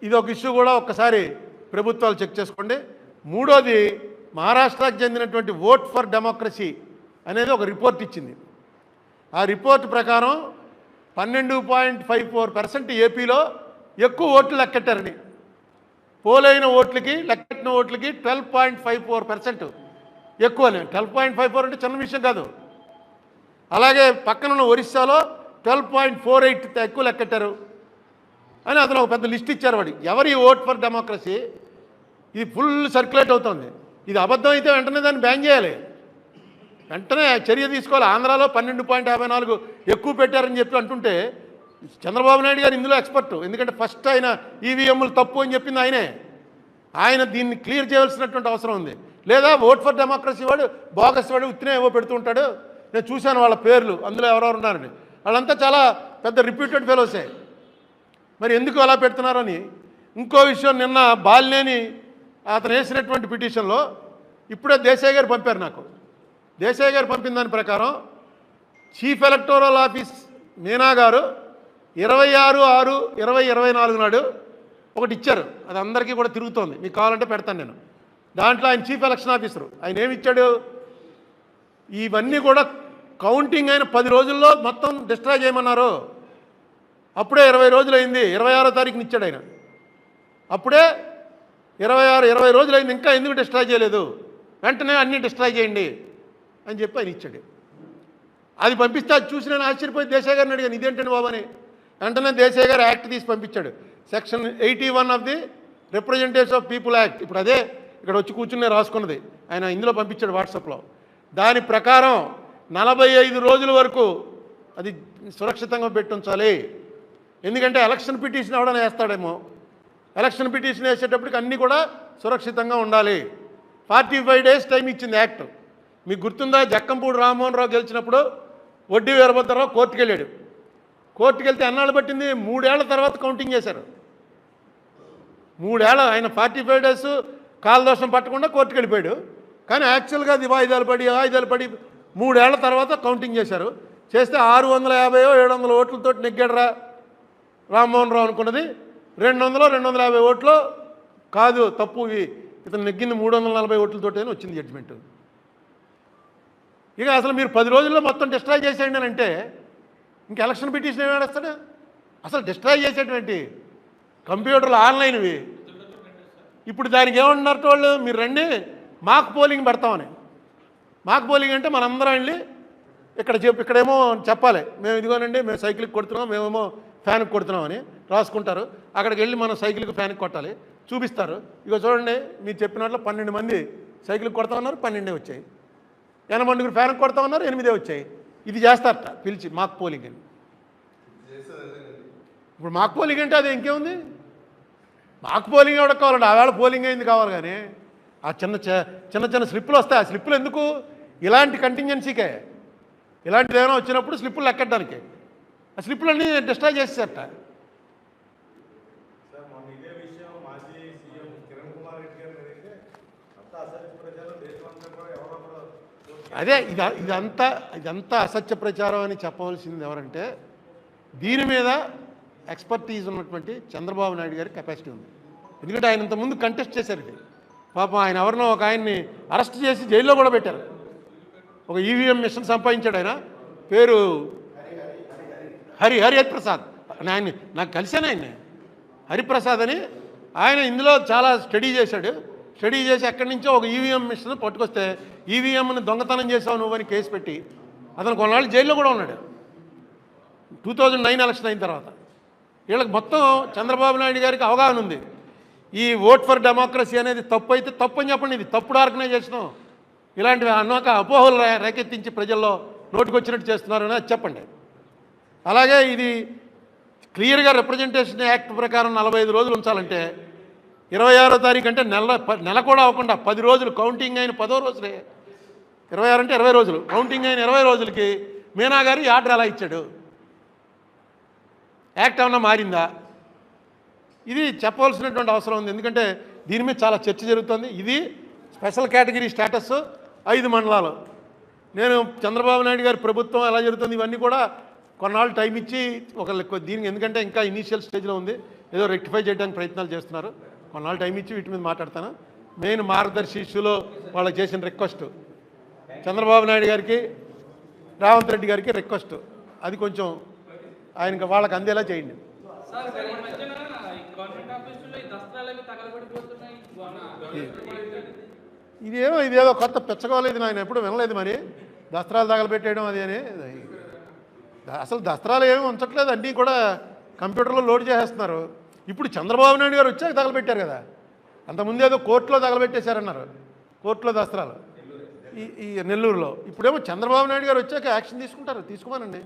ఇది ఒక ఇష్యూ కూడా ఒక్కసారి ప్రభుత్వాలు చెక్ చేసుకోండి. మూడోది, మహారాష్ట్రకు చెందినటువంటి ఓట్ ఫర్ డెమోక్రసీ అనేది ఒక రిపోర్ట్ ఇచ్చింది. ఆ రిపోర్ట్ ప్రకారం 12.54% ఏపీలో ఎక్కువ ఓట్లు లెక్కెట్టారని, పోలైన ఓట్లకి లెక్కెట్టిన ఓట్లకి 12.54% ఎక్కువని. 12.54 అంటే చిన్న విషయం కాదు. అలాగే పక్కనున్న ఒరిస్సాలో 12.48 ఎక్కువ లెక్కెట్టారు అని అతను ఒక పెద్ద లిస్ట్ ఇచ్చారు. వాడి ఎవరి ఓట్ ఫర్ డెమోక్రసీ ఇది ఫుల్ సర్క్యులేట్ అవుతుంది. ఇది అబద్ధం అయితే వెంటనే దాన్ని బ్యాన్ చేయాలి, వెంటనే చర్య తీసుకోవాలి. ఆంధ్రాలో 12.54 ఎక్కువ పెట్టారని చెప్పి అంటుంటే చంద్రబాబు నాయుడు గారు ఇందులో ఎక్స్పర్టు. ఎందుకంటే ఫస్ట్ ఆయన ఈవీఎంలు తప్పు అని చెప్పింది ఆయనే. ఆయన దీన్ని క్లియర్ చేయాల్సినటువంటి అవసరం ఉంది. లేదా ఓట్ ఫర్ డెమోక్రసీ వాడు బోగస్ వాడు ఉత్తినే ఏవో పెడుతూ ఉంటాడు. నేను చూశాను వాళ్ళ పేర్లు, అందులో ఎవరెవరు ఉన్నారని. వాళ్ళంతా చాలా పెద్ద రిప్యూటెడ్ ఫెలోసే. మరి ఎందుకు అలా పెడుతున్నారని. ఇంకో విషయం, నిన్న బాలినేని అతను వేసినటువంటి పిటిషన్లో ఇప్పుడే దేశాయ్ గారు పంపారు నాకు. దేశాయ్ గారు పంపిన దాని ప్రకారం చీఫ్ ఎలక్టోరల్ ఆఫీస్ మీనా గారు 26/6/2024 నాడు ఒకటి ఇచ్చారు. అది అందరికీ కూడా తిరుగుతోంది, మీకు కావాలంటే పెడతాను నేను. దాంట్లో ఆయన చీఫ్ ఎలక్షన్ ఆఫీసరు ఆయన ఏమి ఇచ్చాడు, ఇవన్నీ కూడా కౌంటింగ్ అయిన 10 రోజుల్లో మొత్తం డిస్ట్రాయ్ చేయమన్నారు. అప్పుడే 20 రోజులు అయింది, 26వ తారీఖుని ఇచ్చాడు ఆయన. అప్పుడే 20 రోజులు అయింది, ఇంకా ఎందుకు డిస్ట్రాయ్ చేయలేదు, వెంటనే అన్నీ డిస్ట్రాయ్ చేయండి అని చెప్పి ఆయన ఇచ్చాడు. అది పంపిస్తే అది చూసి నేను ఆశ్చర్యపోయి దేశాయ్ గారిని అడిగాను, ఇదేంటండి బాబు అని. వెంటనే దేశాయ్ గారు యాక్ట్ తీసి పంపించాడు, section 81 of the representatives of people act. ఇప్పుడు అదే ఇక్కడ వచ్చి కూర్చుని రాసుకున్నది ఆయన ఇందులో పంపించాడు వాట్సాప్లో. దాని ప్రకారం 45 రోజుల వరకు అది సురక్షితంగా పెట్టుంచాలి. ఎందుకంటే ఎలక్షన్ పిటిషన్ ఎవడైనా వేస్తాడేమో, ఎలక్షన్ పిటిషన్ వేసేటప్పటికి అన్నీ కూడా సురక్షితంగా ఉండాలి. 45 డేస్ టైం ఇచ్చింది యాక్ట్. మీకు గుర్తుందా, జక్కంపూడి రామ్మోహన్ రావు గెలిచినప్పుడు వడ్డీ వీరభద్రరావు కోర్టుకు వెళ్ళాడు. కోర్టుకు వెళ్తే ఎన్నాళ్ళు పట్టింది, 3 ఏళ్ల తర్వాత కౌంటింగ్ చేశారు. 3 ఏళ్ళ ఆయన 45 డేస్ కాలదోషం పట్టకుండా కోర్టుకు వెళ్ళిపోయాడు. కానీ యాక్చువల్గా అది వాయిదాలు పడి 3 ఏళ్ల తర్వాత కౌంటింగ్ చేశారు. చేస్తే 650-700 ఓట్లతో నెగ్గాడరా రామ్మోహన్ రావు అనుకున్నది 200-250 ఓట్లు కాదు, తప్పు, ఇతను నెగ్గింది 340 ఓట్లతోటే వచ్చింది జడ్జిమెంట్. ఇక అసలు మీరు 10 రోజుల్లో మొత్తం డిస్ట్రాయ్ చేసేయండి అని అంటే ఇంక ఎలక్షన్ పిటిషన్ ఏమి వేస్తాడు. అసలు డిస్ట్రాయ్ చేసేటువంటి కంప్యూటర్లు ఆన్లైన్వి. ఇప్పుడు దానికి ఏమంటున్నారు వాళ్ళు, మీరు రండి మాక్ పోలింగ్ పెడతామని. మాక్ పోలింగ్ అంటే మనందరం వెళ్ళి ఇక్కడేమో చెప్పాలి, మేము ఇదిగోనండి మేము సైకిల్కి కొడుతున్నాం, మేమేమో ఫ్యాన్కి కొడుతున్నామని రాసుకుంటారు. అక్కడికి వెళ్ళి మనం సైకిల్కి ఫ్యాన్కి కొట్టాలి, చూపిస్తారు. ఇక చూడండి మీరు చెప్పినట్లు 12 మంది సైకిల్కి కొడతామన్నారు, 12 వచ్చాయి. 80 ఫ్యాన్కి కొడతామన్నారు, 8 వచ్చాయి. ఇది చేస్తారట పిలిచి మాక్ పోలింగ్ అని. ఇప్పుడు మాక్ పోలింగ్ అంటే అది ఇంకేముంది, మాక్ పోలింగ్ ఎవరికి కావాలండి, ఆవేళ పోలింగ్ అయింది కావాలి. కానీ ఆ చిన్న స్లిప్పులు వస్తాయి. ఆ స్లిప్పులు ఎందుకు, ఇలాంటి కంటింజెన్సీకే, ఇలాంటిది ఏమైనా వచ్చినప్పుడు స్లిప్పులు ఎక్కడానికి. ఆ స్లిప్పులన్నీ డిస్ట్రాయ్ చేసేసట. అదే ఇదంతా అసత్య ప్రచారం అని చెప్పవలసింది ఎవరంటే, దీని మీద ఎక్స్పర్టీజ్ ఉన్నటువంటి చంద్రబాబు నాయుడు గారి కెపాసిటీ ఉంది. ఎందుకంటే ఆయన ఇంతకుముందు కంటెస్ట్ చేశారు. ఇది పాపం ఆయన ఎవరినో ఒక ఆయన్ని అరెస్ట్ చేసి జైల్లో కూడా పెట్టారు. ఒక ఈవీఎం మిషన్ సంపాదించాడు ఆయన, పేరు హరిప్రసాద్. ఆయన నాకు కలిసాను ఆయన్ని, హరిప్రసాద్ అని. ఆయన ఇందులో చాలా స్టడీ చేశాడు. స్టడీ చేసి ఎక్కడి నుంచో ఒక ఈవీఎం మిషన్ పట్టుకొస్తే ఈవీఎంని దొంగతనం చేసావు నువ్వని కేసు పెట్టి అతను కొన్నాళ్ళు జైల్లో కూడా ఉన్నాడు 2009 ఎలక్షన్ అయిన తర్వాత. వీళ్ళకి మొత్తం చంద్రబాబు నాయుడు గారికి అవగాహన ఉంది. ఈ ఓట్ ఫర్ డెమోక్రసీ అనేది తప్పు అయితే తప్పు అని చెప్పండి, ఇది తప్పుడు ఆర్గనైజేషను, ఇలాంటివి అన్నాక అపోహలు రేకెత్తించి ప్రజల్లో నోటుకొచ్చినట్టు చేస్తున్నారని అది చెప్పండి. అలాగే ఇది క్లియర్గా రిప్రజెంటేషన్ యాక్ట్ ప్రకారం 45 రోజులు ఉంచాలంటే 26వ తారీఖు అంటే నెల కూడా అవ్వకుండా 10 రోజులు కౌంటింగ్ అయిన 10వ రోజులే. 26 అంటే 20 రోజులు, కౌంటింగ్ అయిన 20 రోజులకి మీనా గారు ఈ ఆర్డర్ ఎలా ఇచ్చాడు, యాక్ట్ ఏమన్నా మారిందా, ఇది చెప్పవలసినటువంటి అవసరం ఉంది. ఎందుకంటే దీని మీద చాలా చర్చ జరుగుతుంది. ఇది స్పెషల్ కేటగిరీ స్టేటస్ 5 మండలాలు. నేను చంద్రబాబు నాయుడు గారి ప్రభుత్వం ఎలా జరుగుతుంది ఇవన్నీ కూడా కొన్నాళ్ళు టైం ఇచ్చి దీనికి, ఎందుకంటే ఇంకా ఇనీషియల్ స్టేజ్లో ఉంది, ఏదో రెక్టిఫై చేయడానికి ప్రయత్నాలు చేస్తున్నారు. కొన్నాళ్ళు టైం ఇచ్చి వీటి మీద మాట్లాడతాను. మెయిన్ మార్గదర్శి ఇష్యూలో వాళ్ళకి చేసిన రిక్వెస్ట్ చంద్రబాబు నాయుడు గారికి, రేవంత్ రెడ్డి గారికి రిక్వెస్ట్, అది కొంచెం ఆయనకి వాళ్ళకి అందేలా చేయండి. ఇదేదో కొత్త పెచ్చగోలేదు, ఆయన ఎప్పుడు వినలేదు. మరి దస్త్రాలు తగలబెట్టేయడం అది అని, అసలు దస్త్రాలు ఏమి ఉంచట్లేదు, అన్నీ కూడా కంప్యూటర్లో లోడ్ చేసేస్తున్నారు. ఇప్పుడు చంద్రబాబు నాయుడు గారు వచ్చాక తగలబెట్టారు కదా, అంతకుముందు ఏదో కోర్టులో తగలబెట్టేశారన్నారు, కోర్టులో దస్త్రాలు ఈ నెల్లూరులో. ఇప్పుడేమో చంద్రబాబు నాయుడు గారు వచ్చాక యాక్షన్ తీసుకుంటారు, తీసుకోమనండి.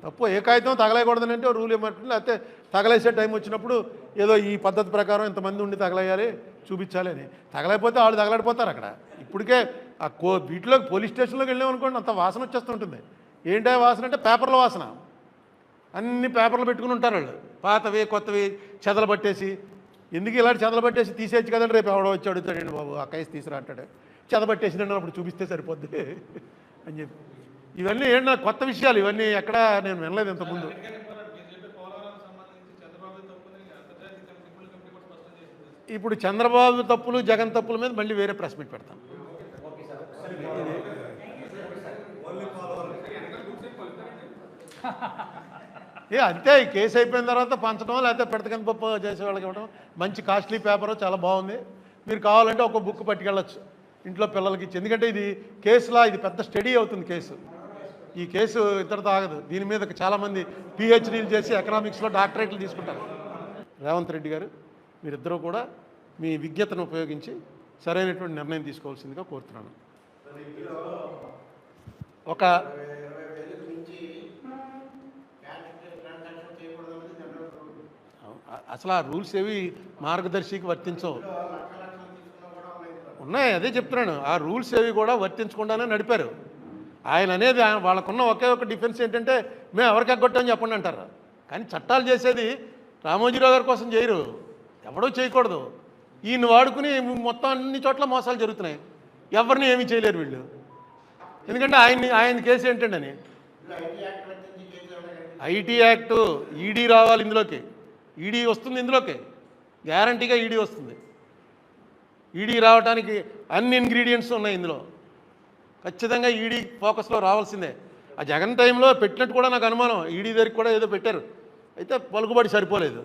తప్పు ఏ కాగితం తగలేయకూడదని అంటే రూల్ ఏమంటుంది, లేకపోతే తగలేసే టైం వచ్చినప్పుడు ఏదో ఈ పద్ధతి ప్రకారం ఇంతమంది ఉండి తగలేయాలి, చూపించాలి అని. తగలేకపోతే వాళ్ళు తగలడిపోతారు అక్కడ. ఇప్పటికే ఆ వీటిలో పోలీస్ స్టేషన్లోకి వెళ్ళామనుకోండి, అంత వాసన వచ్చేస్తుంటుంది. ఏంటో వాసన అంటే పేపర్ల వాసన. అన్ని పేపర్లు పెట్టుకుని ఉంటారు వాళ్ళు, పాతవి కొత్తవి చెదలు పట్టేసి. ఎందుకు ఇలాంటి చెదలు పట్టేసి తీసేయచ్చు కదండి, రేపు ఎవడో వచ్చి అడుగుతాడండి, బాబు ఆ కేసు తీసుకురా అంటాడు. చెదపట్టేసిందండి అప్పుడు చూపిస్తే సరిపోద్ది అని చెప్పి. ఇవన్నీ ఏంటి నాకు కొత్త విషయాలు, ఇవన్నీ ఎక్కడా నేను వినలేదు ఇంతకుముందు. ఇప్పుడు చంద్రబాబు తప్పులు జగన్ తప్పుల మీద మళ్ళీ వేరే ప్రెస్ మీట్ పెడతాను. అంతే, ఈ కేసు అయిపోయిన తర్వాత పంచడం, లేకపోతే పెడతకని పప్పు చేసేవాళ్ళకి ఇవ్వడం. మంచి కాస్ట్లీ పేపరు, చాలా బాగుంది. మీరు కావాలంటే ఒక బుక్ పట్టుకెళ్ళచ్చు ఇంట్లో పిల్లలకి ఇచ్చి. ఎందుకంటే ఇది కేసులా, ఇది పెద్ద స్టడీ అవుతుంది కేసు. ఈ కేసు ఇద్దరితో ఆగదు. దీని మీద చాలామంది పిహెచ్డీలు చేసి ఎకనామిక్స్లో డాక్టరేట్లు తీసుకుంటారు. రేవంత్ రెడ్డి గారు, మీరిద్దరూ కూడా మీ విజ్ఞతను ఉపయోగించి సరైనటువంటి నిర్ణయం తీసుకోవాల్సిందిగా కోరుతున్నాను. ఒక అసలు ఆ రూల్స్ ఏవి మార్గదర్శికి వర్తించవు. ఉన్నాయి, అదే చెప్తున్నాను. ఆ రూల్స్ ఏవి కూడా వర్తించకుండానే నడిపారు. ఆయన అనేది వాళ్ళకున్న ఒకే ఒక డిఫెన్స్ ఏంటంటే, మేము ఎవరికి ఎగ్గొట్టామని చెప్పండి అంటారు. కానీ చట్టాలు చేసేది రామోజీరావు గారి కోసం చేయరు, ఎవడో చేయకూడదు. ఈయన వాడుకుని మొత్తం అన్ని చోట్ల మోసాలు జరుగుతున్నాయి. ఎవరిని ఏమీ చేయలేరు వీళ్ళు. ఎందుకంటే ఆయన కేసు ఏంటండి అని, ఐటీ యాక్టు, ఈడీ రావాలి ఇందులోకి. ఈడీ వస్తుంది ఇందులోకి, గ్యారంటీగా ఈడీ వస్తుంది. ఈడీ రావడానికి అన్ని ఇంగ్రీడియంట్స్ ఉన్నాయి ఇందులో. ఖచ్చితంగా ఈడీ ఫోకస్లో రావాల్సిందే. ఆ జగన్ టైంలో పెట్టినట్టు కూడా నాకు అనుమానం. ఈడీ దగ్గరికి కూడా ఏదో పెట్టారు, అయితే పలుకుబడి సరిపోలేదు.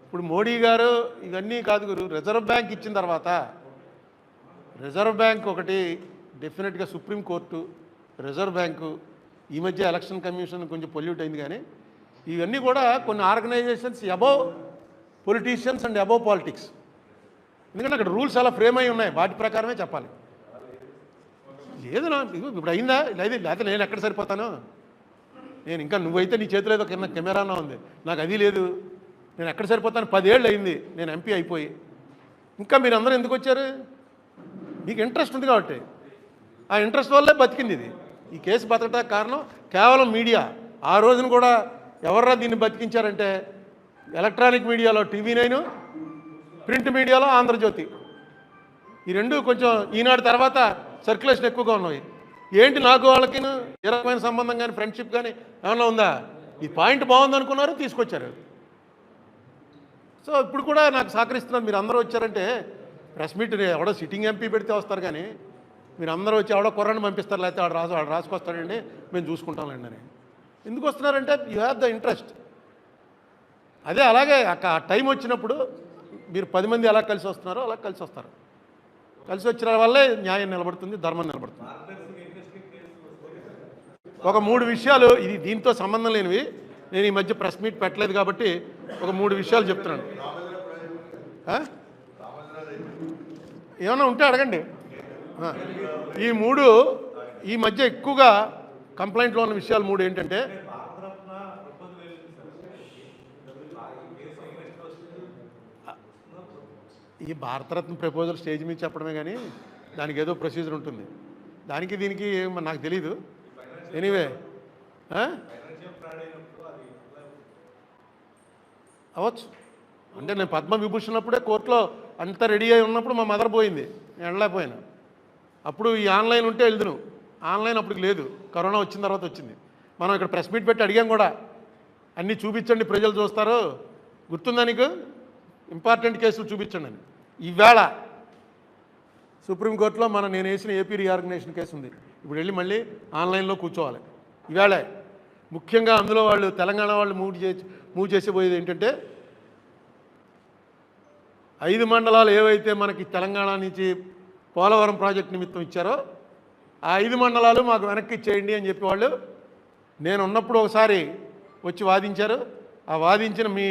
ఇప్పుడు మోడీ గారు ఇవన్నీ కాదు గురు, రిజర్వ్ బ్యాంక్ ఇచ్చిన తర్వాత, రిజర్వ్ బ్యాంక్ ఒకటి డెఫినెట్గా సుప్రీంకోర్టు, రిజర్వ్ బ్యాంకు, ఈ మధ్య ఎలక్షన్ కమిషన్ కొంచెం పొల్యూట్ అయింది. కానీ ఇవన్నీ కూడా కొన్ని organisations above politicians and above politics. ఎందుకంటే అక్కడ రూల్స్ అలా ఫ్రేమ్ అయి ఉన్నాయి, వాటి ప్రకారమే చెప్పాలి. లేదు నా ఇప్పుడు అయిందా లేదు, లేకపోతే నేను ఎక్కడ సరిపోతాను. నేను ఇంకా నువ్వైతే నీ చేతిలో ఏదో కింద కెమెరానా ఉంది, నాకు అది లేదు. నేను ఎక్కడ సరిపోతాను? 10 ఏళ్ళు అయింది నేను ఎంపీ అయిపోయి. ఇంకా మీరు అందరూ ఎందుకు వచ్చారు? మీకు ఇంట్రెస్ట్ ఉంది కాబట్టి. ఆ ఇంట్రెస్ట్ వల్లే బతికింది ఇది. ఈ కేసు బతకడానికి కారణం కేవలం మీడియా. ఆ రోజున కూడా ఎవర్రా దీన్ని బతికించారంటే, ఎలక్ట్రానిక్ మీడియాలో TV9, ప్రింట్ మీడియాలో ఆంధ్రజ్యోతి. ఈ రెండు కొంచెం ఈనాడు తర్వాత సర్క్యులేషన్ ఎక్కువగా ఉన్నాయి. ఏంటి నాకు వాళ్ళకి ఏ రకమైన సంబంధం కానీ ఫ్రెండ్షిప్ కానీ ఏమన్నా ఉందా? ఈ పాయింట్ బాగుందనుకున్నారు, తీసుకొచ్చారు. సో ఇప్పుడు కూడా నాకు సహకరిస్తున్నారు. మీరు అందరూ వచ్చారంటే ప్రెస్ మీట్ ఎవడో సిట్టింగ్ ఎంపీ పెడితే వస్తారు, కానీ మీరు అందరూ వచ్చి ఎవడో కుర్రాన్ని పంపిస్తారు, లేకపోతే వాడు రాసుకొస్తాడండి మేము చూసుకుంటాంలేండి అని. ఎందుకు వస్తున్నారంటే యూ హ్యావ్ ద ఇంట్రెస్ట్. అదే అలాగే ఆ టైం వచ్చినప్పుడు మీరు 10 మంది ఎలా కలిసి వస్తున్నారో అలా కలిసి వస్తారు. కలిసి వచ్చిన వల్లే న్యాయం నిలబడుతుంది, ధర్మం నిలబడుతుంది. ఒక 3 విషయాలు, ఇది దీంతో సంబంధం లేనివి, నేను ఈ మధ్య ప్రెస్ మీట్ పెట్టలేదు కాబట్టి ఒక 3 విషయాలు చెప్తున్నాను. ఏమైనా ఉంటే అడగండి. ఈ 3 ఈ మధ్య ఎక్కువగా కంప్లైంట్లో ఉన్న విషయాలు 3 ఏంటంటే, ఈ భారతరత్న ప్రపోజల్ స్టేజ్ మీద చెప్పడమే, కానీ దానికి ఏదో ప్రొసీజర్ ఉంటుంది. దానికి దీనికి నాకు తెలీదు. ఎనీవే అవ్వచ్చు. అంటే నేను పద్మవిభూషణ్ అప్పుడే కోర్టులో అంతా రెడీ అయి ఉన్నప్పుడు మా మదర్ పోయింది, నేను వెళ్ళలేకపోయాను. అప్పుడు ఈ ఆన్లైన్ ఉంటే వెళ్దును, ఆన్లైన్ అప్పటికి లేదు, కరోనా వచ్చిన తర్వాత వచ్చింది. మనం ఇక్కడ ప్రెస్ మీట్ పెట్టి అడిగాం కూడా, అన్నీ చూపించండి, ప్రజలు చూస్తారు. గుర్తుందా నీకు? ఇంపార్టెంట్ కేసులు చూపించండి అని. ఈవేళ సుప్రీంకోర్టులో నేను వేసిన ఏపీ రీఆర్గనైజేషన్ కేసు ఉంది. ఇప్పుడు వెళ్ళి మళ్ళీ ఆన్లైన్లో కూర్చోవాలి. ఈవేళ ముఖ్యంగా అందులో వాళ్ళు తెలంగాణ వాళ్ళు మూవ్ చేసిపోయేది ఏంటంటే 5 మండలాలు ఏవైతే మనకి తెలంగాణ నుంచి పోలవరం ప్రాజెక్ట్ నిమిత్తం ఇచ్చారో ఆ 5 మండలాలు మాకు వెనక్కి ఇచ్చేయండి అని చెప్పి వాళ్ళు నేను ఉన్నప్పుడు ఒకసారి వచ్చి వాదించారు. ఆ వాదించిన మీ